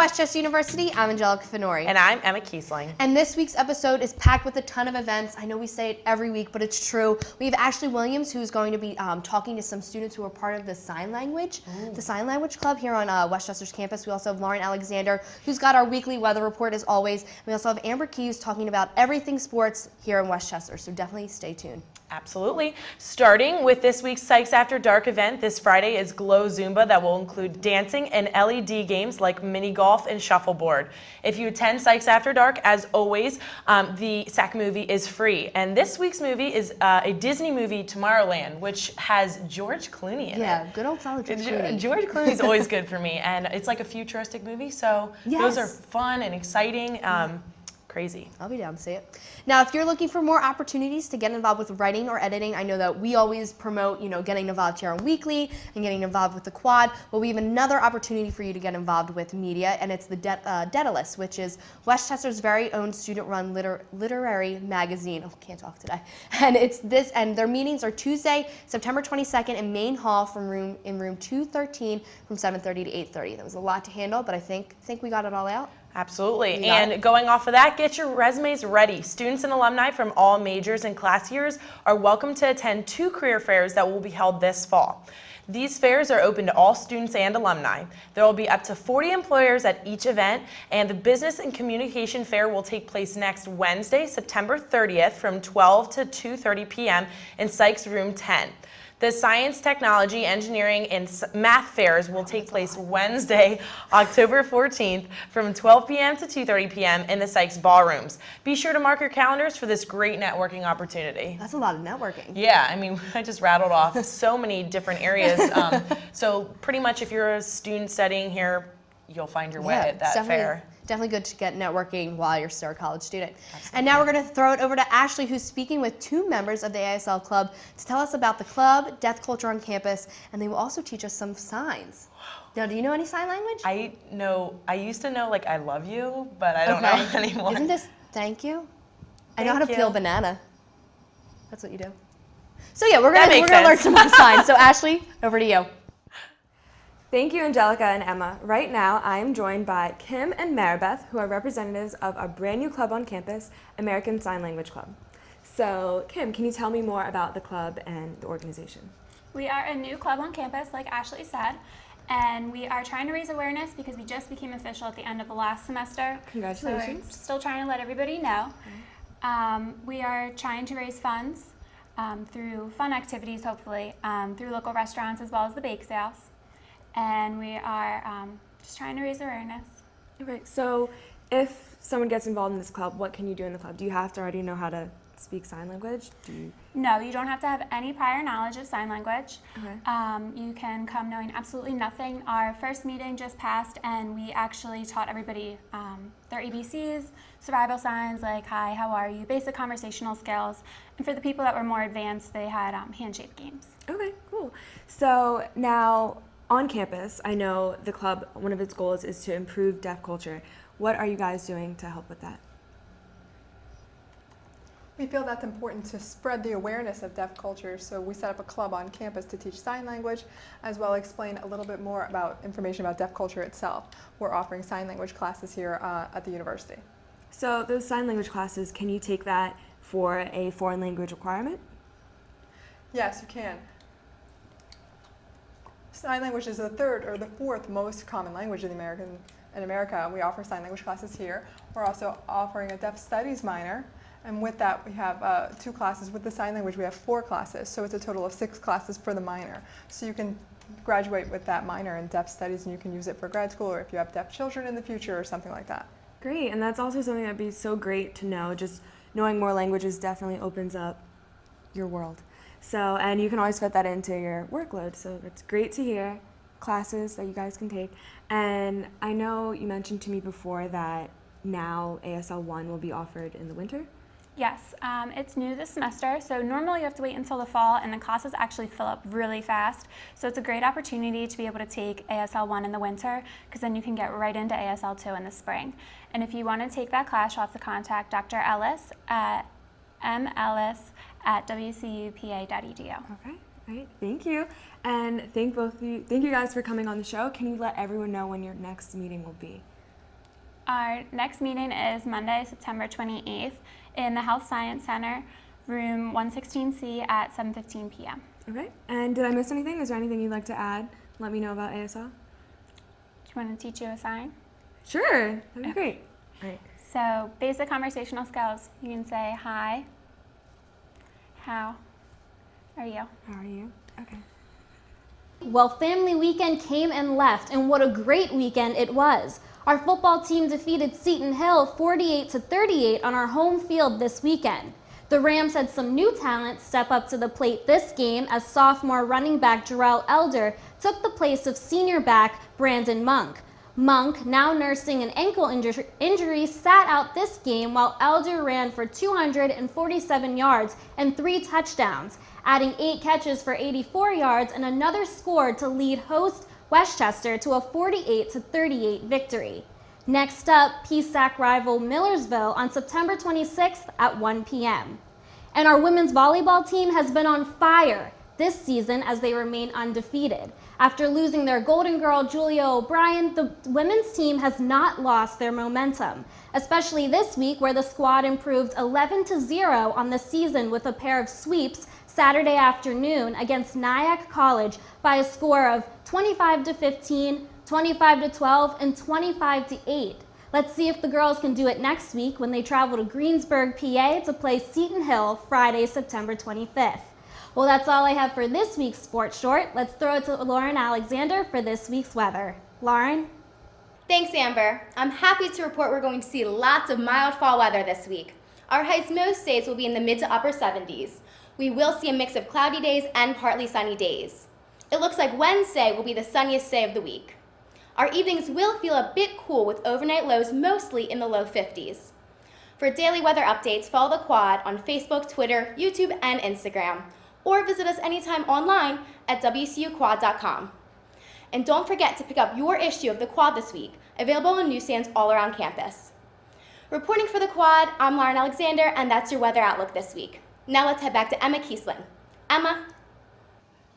Westchester University, I'm Angelica Finori. And I'm Emma Kiesling. And this week's episode is packed with a ton of events. I know we say it every week, but it's true. We have Ashley Williams, who's going to be talking to some students who are part of the sign language, the sign language club here on Westchester's campus. We also have Lauren Alexander, who's got our weekly weather report as always. We also have Amber Keys talking about everything sports here in Westchester, so definitely stay tuned. Absolutely. Starting with this week's Sykes After Dark event, this Friday is Glow Zumba that will include dancing and LED games like mini golf and shuffleboard. If you attend Sykes After Dark, as always, the SAC movie is free. And this week's movie is a Disney movie, Tomorrowland, which has George Clooney in it. Yeah, good old solid George Clooney. George Clooney's always good for me, and it's like a futuristic movie, so those are fun and exciting. Crazy. I'll be down to see it. Now, if you're looking for more opportunities to get involved with writing or editing, I know that we always promote, getting involved here on Weekly and getting involved with the Quad, but we have another opportunity for you to get involved with media, and it's the Deadulus, which is Westchester's very own student-run literary magazine. Oh, can't talk today. And it's this, and their meetings are Tuesday, September 22nd in Main Hall in room 213 from 7:30 to 8:30. That was a lot to handle, but I think we got it all out. Absolutely. And going off of that, get your resumes ready. Students and alumni from all majors and class years are welcome to attend 2 career fairs that will be held this fall. These fairs are open to all students and alumni. There will be up to 40 employers at each event, and the Business and Communication Fair will take place next Wednesday, September 30th from 12 to 2:30 p.m. in Sykes Room 10. The Science, Technology, Engineering, and Math fairs will take place Wednesday, October 14th from 12 p.m. to 2:30 p.m. in the Sykes Ballrooms. Be sure to mark your calendars for this great networking opportunity. That's a lot of networking. Yeah, I mean, I just rattled off so many different areas. So pretty much if you're a student studying here, you'll find your way at that fair. Definitely good to get networking while you're still a college student. Absolutely. And now we're going to throw it over to Ashley, who's speaking with 2 members of the ASL Club to tell us about the club, deaf culture on campus, and they will also teach us some signs. Now, do you know any sign language? I used to know, like, I love you, but I don't know anymore. Isn't this thank you? I know how to peel banana. That's what you do. So yeah, we're gonna learn some more signs. So Ashley, over to you. Thank you, Angelica and Emma. Right now, I am joined by Kim and Maribeth, who are representatives of a brand new club on campus, American Sign Language Club. So, Kim, can you tell me more about the club and the organization? We are a new club on campus, like Ashley said, and we are trying to raise awareness because we just became official at the end of the last semester. Congratulations. So we're still trying to let everybody know. We are trying to raise funds through fun activities, hopefully, through local restaurants as well as the bake sales. And we are just trying to raise awareness. Okay, so if someone gets involved in this club, what can you do in the club? Do you have to already know how to speak sign language? No, you don't have to have any prior knowledge of sign language. Okay. You can come knowing absolutely nothing. Our first meeting just passed, and we actually taught everybody their ABCs, survival signs like hi, how are you, basic conversational skills. And for the people that were more advanced, they had handshake games. Okay, cool. So now, on campus, I know the club, one of its goals is to improve deaf culture. What are you guys doing to help with that? We feel that's important to spread the awareness of deaf culture, so we set up a club on campus to teach sign language, as well as explain a little bit more about information about deaf culture itself. We're offering sign language classes here at the university. So those sign language classes, can you take that for a foreign language requirement? Yes, you can. Sign language is the 3rd or the 4th most common language in America, and we offer sign language classes here. We're also offering a deaf studies minor, and with that we have 2 classes. With the sign language we have 4 classes, so it's a total of 6 classes for the minor. So you can graduate with that minor in deaf studies, and you can use it for grad school or if you have deaf children in the future or something like that. Great, and that's also something that'd be so great to know. Just knowing more languages definitely opens up your world. So, and you can always fit that into your workload, so it's great to hear. Classes that you guys can take. And I know you mentioned to me before that now ASL 1 will be offered in the winter. Yes, it's new this semester, so normally you have to wait until the fall, and the classes actually fill up really fast. So it's a great opportunity to be able to take ASL 1 in the winter, because then you can get right into ASL 2 in the spring. And if you want to take that class, you'll have to contact Dr. Ellis at mellis@wcupa.edu. Okay, great, thank you. And thank you guys for coming on the show. Can you let everyone know when your next meeting will be? Our next meeting is Monday, September 28th in the Health Science Center, room 116C at 7:15 p.m. Okay. And did I miss anything? Is there anything you'd like to add? Let me know about ASL. Do you want to teach you a sign? Sure. That'd be great. All right. So basic conversational skills. You can say hi, how are you? How are you? Okay. Well, family weekend came and left, and what a great weekend it was. Our football team defeated Seton Hill 48-38 on our home field this weekend. The Rams had some new talent step up to the plate this game as sophomore running back Jarrell Elder took the place of senior back Brandon Monk. Monk, now nursing an ankle injury, sat out this game while Elder ran for 247 yards and 3 touchdowns, adding 8 catches for 84 yards and another score to lead host Westchester to a 48-38 victory. Next up, PSAC rival Millersville on September 26th at 1 p.m. And our women's volleyball team has been on fire this season as they remain undefeated. After losing their golden girl Julia O'Brien, the women's team has not lost their momentum, especially this week where the squad improved 11-0 on the season with a pair of sweeps Saturday afternoon against Nyack College by a score of 25-15, 25-12, and 25-8. Let's see if the girls can do it next week when they travel to Greensburg, PA to play Seton Hill Friday, September 25th. Well, that's all I have for this week's Sports Short. Let's throw it to Lauren Alexander for this week's weather. Lauren? Thanks, Amber. I'm happy to report we're going to see lots of mild fall weather this week. Our highs most days will be in the mid to upper 70s. We will see a mix of cloudy days and partly sunny days. It looks like Wednesday will be the sunniest day of the week. Our evenings will feel a bit cool with overnight lows mostly in the low 50s. For daily weather updates, follow the Quad on Facebook, Twitter, YouTube, and Instagram, or visit us anytime online at WCUQuad.com. And don't forget to pick up your issue of the Quad this week, available in newsstands all around campus. Reporting for the Quad, I'm Lauren Alexander, and that's your weather outlook this week. Now let's head back to Emma Kiesling. Emma?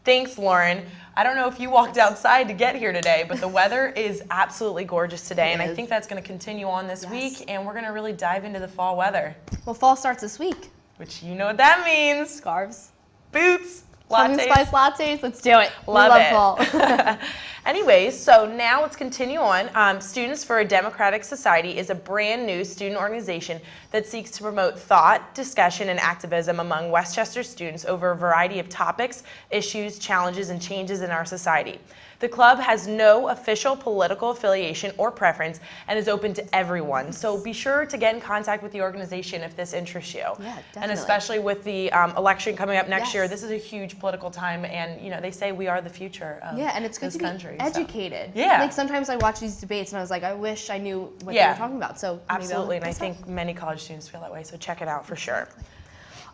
Thanks, Lauren. I don't know if you walked outside to get here today, but the weather is absolutely gorgeous today, and I think that's going to continue on this week, and we're going to really dive into the fall weather. Well, fall starts this week. Which you know what that means. Scarves. Boots. Pumpkin Lattes. spice lattes. Let's do it. Love we it. love fall. Anyways, so now let's continue on. Students for a Democratic Society is a brand new student organization that seeks to promote thought, discussion, and activism among Westchester students over a variety of topics, issues, challenges, and changes in our society. The club has no official political affiliation or preference and is open to everyone. So be sure to get in contact with the organization if this interests you. Yeah, definitely. And especially with the election coming up next year, Yes. this is a huge political time, and you know they say we are the future of Yeah, and it's good this to be country. so. educated. Yeah. Like sometimes I watch these debates and I was like, I wish I knew what they Yeah. were talking about. So maybe I'll Absolutely, and I look this up. think many college students feel that way, so check it out for sure.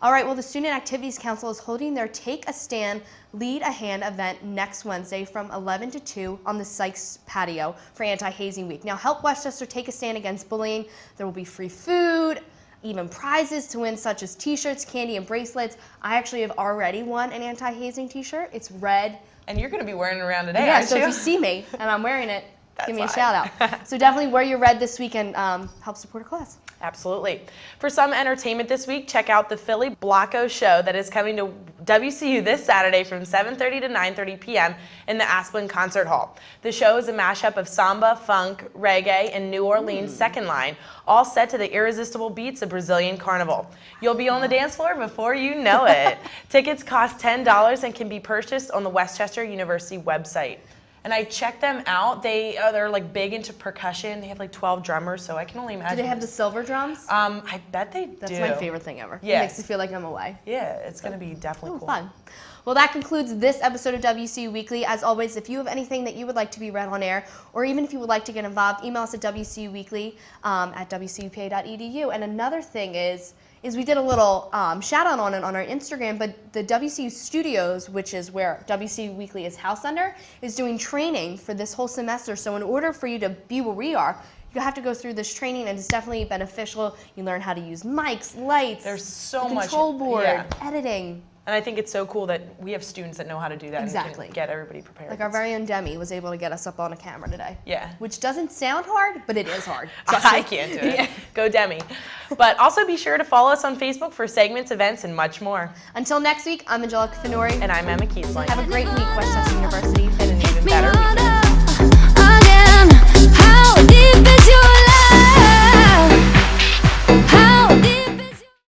All right, well, the Student Activities Council is holding their Take a Stand, Lead a Hand event next Wednesday from 11 to 2 on the Sykes Patio for Anti-Hazing Week. Now, help Westchester take a stand against bullying. There will be free food, even prizes to win such as t-shirts, candy, and bracelets. I actually have already won an anti-hazing t-shirt. It's red. And you're going to be wearing it around today, Yeah, aren't so you? if you see me and I'm wearing it, That's give me a why. shout out. So definitely wear your red this week and help support a cause. Absolutely. For some entertainment this week, check out the Philly Blocko show that is coming to WCU this Saturday from 7:30 to 9:30 p.m. in the Asplin Concert Hall. The show is a mashup of samba, funk, reggae, and New Orleans second line, all set to the irresistible beats of Brazilian carnival. You'll be on the dance floor before you know it. Tickets cost $10 and can be purchased on the Westchester University website. And I checked them out. They're like big into percussion. They have like 12 drummers, so I can only imagine. Do they have the silver drums? I bet they do. That's my favorite thing ever. Yes. It makes me feel like I'm away. Yeah, it's going to be definitely cool. Fun. Well, that concludes this episode of WCU Weekly. As always, if you have anything that you would like to be read on air, or even if you would like to get involved, email us at WCUWeekly at wcupa.edu. And another thing is we did a little shout out on it on our Instagram, but the WCU Studios, which is where WCU Weekly is housed under, is doing training for this whole semester. So in order for you to be where we are, you have to go through this training, and it's definitely beneficial. You learn how to use mics, lights, There's so the much control board, yeah. editing. And I think it's so cool that we have students that know how to do that Exactly. and can get everybody prepared. Like our very own Demi was able to get us up on a camera today. Yeah. Which doesn't sound hard, but it is hard. Trust I me. can't do it. Go Demi. But also be sure to follow us on Facebook for segments, events, and much more. Until next week, I'm Angelica Finori. And I'm Emma Kiesling. Have a great week, West Chester University. And an even better weekend.